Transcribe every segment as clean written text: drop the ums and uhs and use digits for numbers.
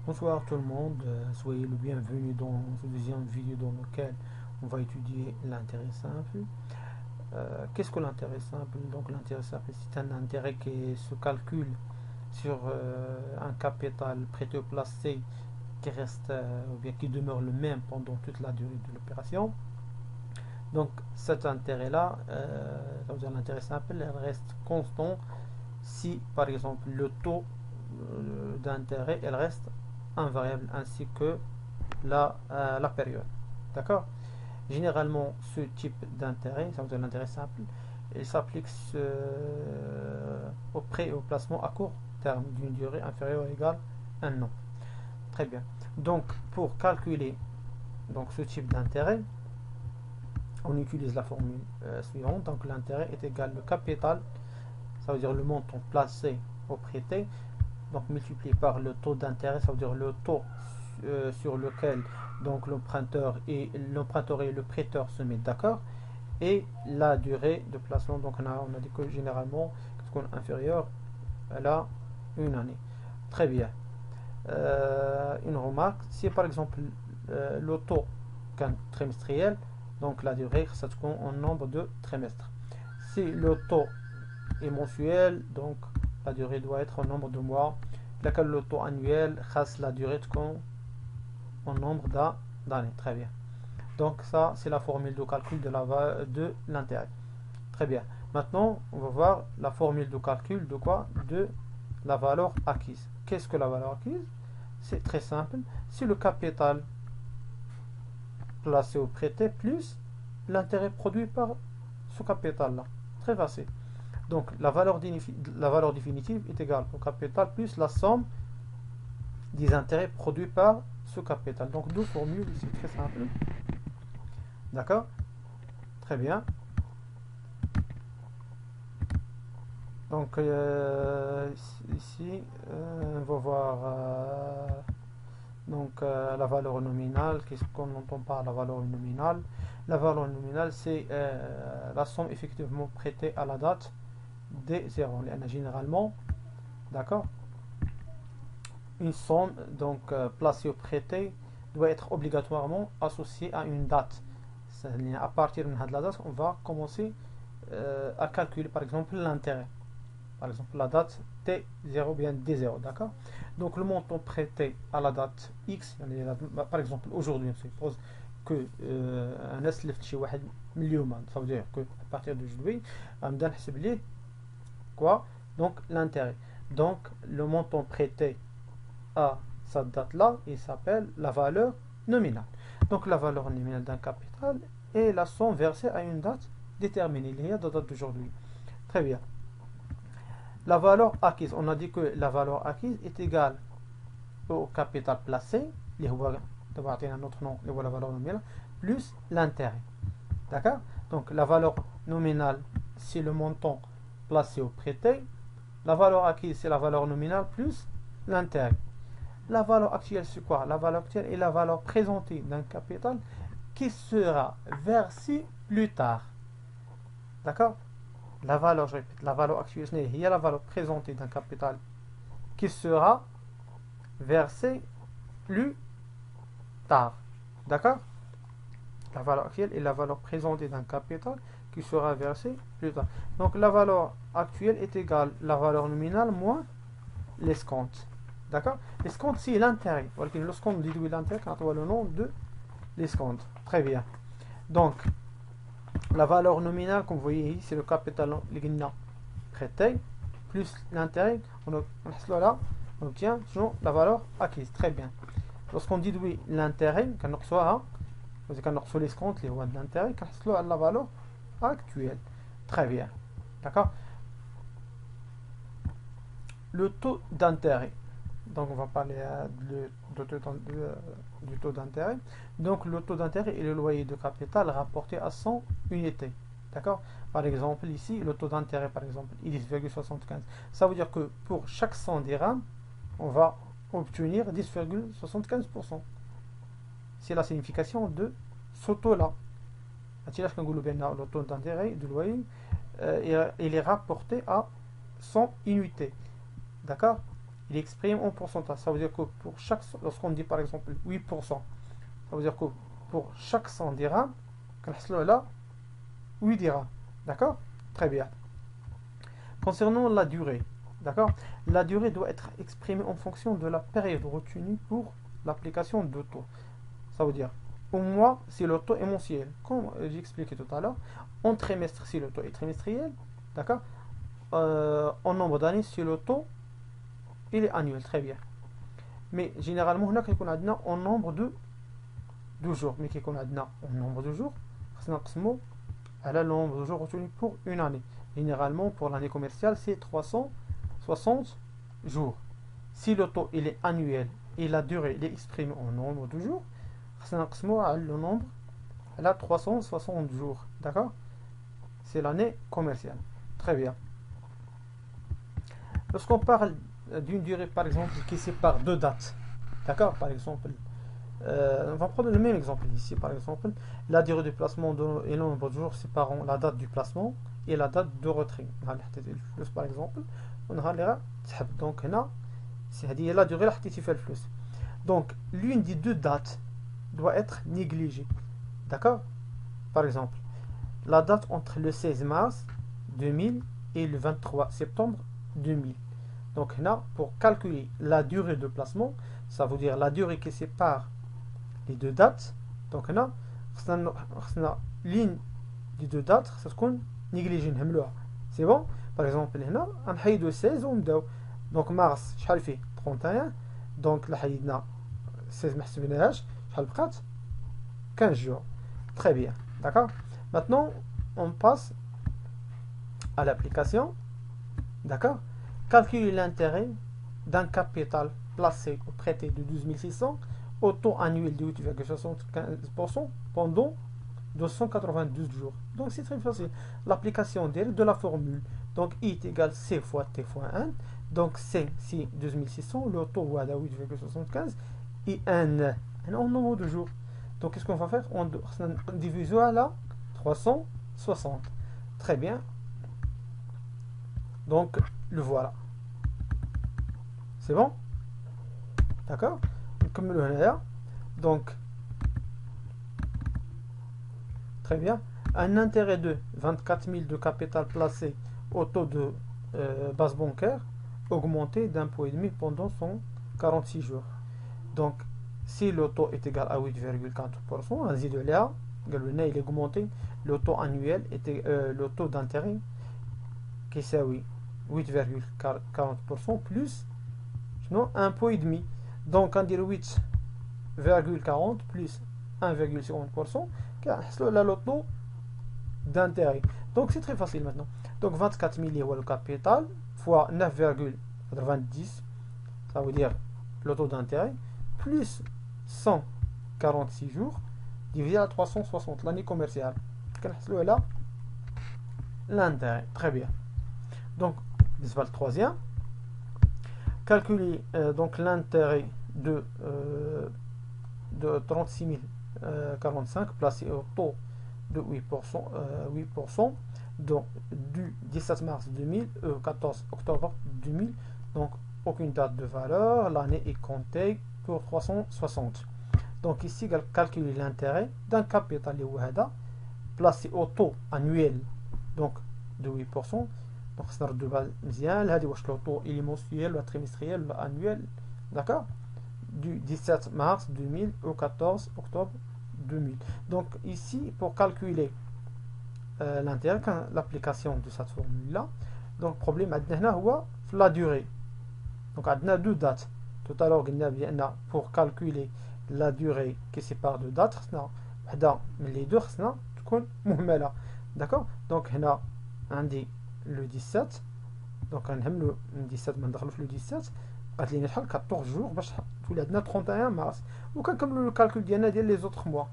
Bonsoir tout le monde, soyez le bienvenu dans ce deuxième vidéo dans lequel on va étudier l'intérêt simple. Qu'est-ce que l'intérêt simple? Donc l'intérêt simple, c'est un intérêt qui se calcule sur un capital prêté ou placé qui reste ou bien qui demeure le même pendant toute la durée de l'opération. Donc cet intérêt-là, ça veut dire l'intérêt simple, il reste constant si par exemple le taux d'intérêt elle reste invariable ainsi que la période. D'accord. Généralement, ce type d'intérêt, ça veut dire l'intérêt simple, il s'applique au prêt et au placement à court terme d'une durée inférieure ou égale à un an. Très bien. Donc, pour calculer donc, ce type d'intérêt, on utilise la formule suivante. Donc, l'intérêt est égal au capital, ça veut dire le montant placé au prêté, donc multiplié par le taux d'intérêt, ça veut dire le taux sur lequel donc l'emprunteur et le prêteur se mettent d'accord, et la durée de placement. Donc on a dit que généralement c'est inférieur à la une année. Très bien. Une remarque, si par exemple le taux trimestriel, donc la durée ça se compte en nombre de trimestres. Si le taux est mensuel, donc la durée doit être en nombre de mois. Laquelle le taux annuel, la durée en nombre d'années. Très bien. Donc ça, c'est la formule de calcul de l'intérêt. Très bien. Maintenant, on va voir la formule de calcul de quoi? De la valeur acquise. Qu'est-ce que la valeur acquise? C'est très simple. C'est le capital placé ou prêté plus l'intérêt produit par ce capital-là. Très facile. Donc la valeur définitive est égale au capital plus la somme des intérêts produits par ce capital. Donc deux formules, c'est très simple. D'accord. Très bien. Donc ici, on va voir la valeur nominale. Qu'est-ce qu'on entend par la valeur nominale? La valeur nominale, c'est la somme effectivement prêtée à la date des zéros. Généralement, d'accord, une somme donc placée ou prêtée doit être obligatoirement associée à une date. À partir de la date, on va commencer à calculer par exemple l'intérêt. Par exemple, la date T0 bien D0, d'accord. Donc le montant prêté à la date X, par exemple aujourd'hui, on suppose que un أسلف شي واحد مليون، ça veut dire que à partir d'aujourd'hui غنبدا نحسب ليه quoi? Donc l'intérêt. Donc le montant prêté à cette date-là, il s'appelle la valeur nominale. Donc la valeur nominale d'un capital est la somme versée à une date déterminée, il y a la date d'aujourd'hui. Très bien. La valeur acquise, on a dit que la valeur acquise est égale au capital placé, اللي هو un autre nom, la valeur nominale, plus l'intérêt. D'accord? Donc la valeur nominale, c'est le montant placé ou prêté. La valeur acquise, c'est la valeur nominale plus l'intérêt. La valeur actuelle, c'est quoi? La valeur actuelle est la valeur présentée d'un capital qui sera versé plus tard. D'accord? La valeur, je répète, la valeur actuelle, il y a la valeur présentée d'un capital qui sera versé plus tard. D'accord? La valeur actuelle est la valeur présentée d'un capital qui sera versé plus tard. Donc la valeur actuelle est égale à la valeur nominale moins l'escompte. D'accord? L'escompte, c'est l'intérêt. Lorsqu'on déduit l'intérêt, on voit le nom de l'escompte. Très bien. Donc, la valeur nominale, comme vous voyez ici, c'est le capital prêté plus l'intérêt. On obtient la valeur acquise. Très bien. Lorsqu'on déduit l'intérêt, qu'on reçoit l'escompte, les rois de l'intérêt, qu'on reçoit la valeur actuelle. Très bien. D'accord? Le taux d'intérêt. Donc on va parler du taux d'intérêt. Donc le taux d'intérêt est le loyer de capital rapporté à 100 unités. D'accord? Par exemple, ici, le taux d'intérêt, par exemple, est 10,75. Ça veut dire que pour chaque 100 dirhams, on va obtenir 10,75%. C'est la signification de ce taux-là. Le taux d'intérêt du loyer, il est rapporté à 100 unités. D'accord? il est exprimé en pourcentage. Ça veut dire que pour chaque, lorsqu'on dit par exemple 8%, ça veut dire que pour chaque 100 dirhams, là 8 dirhams. D'accord? Très bien. Concernant la durée, d'accord? La durée doit être exprimée en fonction de la période retenue pour l'application de taux. Ça veut dire, au mois, si le taux est mensuel, comme j'ai expliqué tout à l'heure, en trimestre, si le taux est trimestriel, d'accord? En nombre d'années, si le taux il est annuel, très bien. Mais généralement, on a en nombre de jours. Mais qu'on a en nombre de jours, elle a le nombre de jours retenu pour une année. Généralement, pour l'année commerciale, c'est 360 jours. Si le taux il est annuel et la durée il est exprimée en nombre de jours, le nombre elle a 360 jours. D'accord? C'est l'année commerciale. Très bien. Lorsqu'on parle d'une durée, par exemple, qui sépare deux dates, d'accord? Par exemple, on va prendre le même exemple ici, par exemple, la durée de placement et le nombre de jours séparant la date du placement et la date de retrait. Par exemple, on a donc c'est la durée de flux. Donc, l'une des deux dates doit être négligée. D'accord? Par exemple, la date entre le 16 mars 2000 et le 23 septembre 2000. Donc là, pour calculer la durée de placement, ça veut dire la durée qui sépare les deux dates. Donc là, la ligne des deux dates, ça se compte négligée. C'est bon? Par exemple, là, on a de 16 donc mars, je fait 31. Donc là, on a 16 mars, je 15 jours. Très bien. D'accord? Maintenant, on passe à l'application. D'accord? Calculer l'intérêt d'un capital placé au prêté de 12 600 au taux annuel de 8,75% pendant 292 jours. Donc c'est très facile. L'application de la formule. Donc I est égal C fois T fois 1. Donc C, c'est 2600. Le taux est à 8,75. Et N en nombre de jours. Donc qu'est-ce qu'on va faire? On divise à 360. Très bien. Donc le voilà. C'est bon? D'accord? Comme le là. Donc, très bien. Un intérêt de 24 000 de capital placé au taux de base bancaire augmenté d'un point et demi pendant 146 jours. Donc, si le taux est égal à 8,4%, ainsi de là, il est augmenté, le taux annuel était le taux d'intérêt qui c'est 8,40% plus non, 1,5. Donc, on dit 8,40 plus 1,50%, car c'est le taux d'intérêt. Donc, c'est très facile maintenant. Donc, 24 000 euros le capital fois 9,90, ça veut dire le taux d'intérêt, plus 146 jours, divisé à 360, l'année commerciale. Là, l'intérêt. Très bien. Donc, c'est le troisième. Calculer donc l'intérêt de 36 045 placé au taux de 8%, donc, du 17 mars 2000 au 14 octobre 2000. Donc aucune date de valeur, l'année est comptée pour 360. Donc ici, calculer l'intérêt d'un capital placé au taux annuel donc de 8%. Donc c'est le taux il est mensuel, trimestriel, annuel, d'accord, du 17 mars 2000 au 14 octobre 2000. Donc ici, pour calculer l'intérêt, l'application de cette formule là, donc le problème c'est la durée. Donc on a deux dates. Tout à l'heure on a pour calculer la durée qui sépare deux dates, les deux d'accord. Donc on dit le 17, donc on aime le 17, le 17 قالت 14 jours باش تولي عندنا 31 mars وكنكملوا الكالكول ديالنا ديال les autres mois.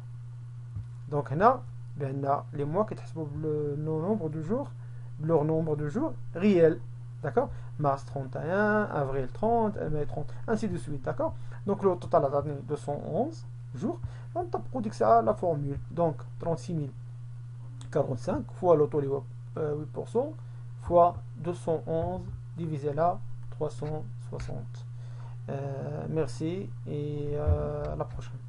Donc هنا بان les mois كيتحسبوا le nombre de jours, leur nombre de jours réel, d'accord. Mars 31, avril 30, mai 30, ainsi de suite, d'accord. Donc le total a donné 211 jours. On tape ça la formule, donc 36 045 fois le taux 8% fois 211 divisé là 360. 60. Merci et à la prochaine.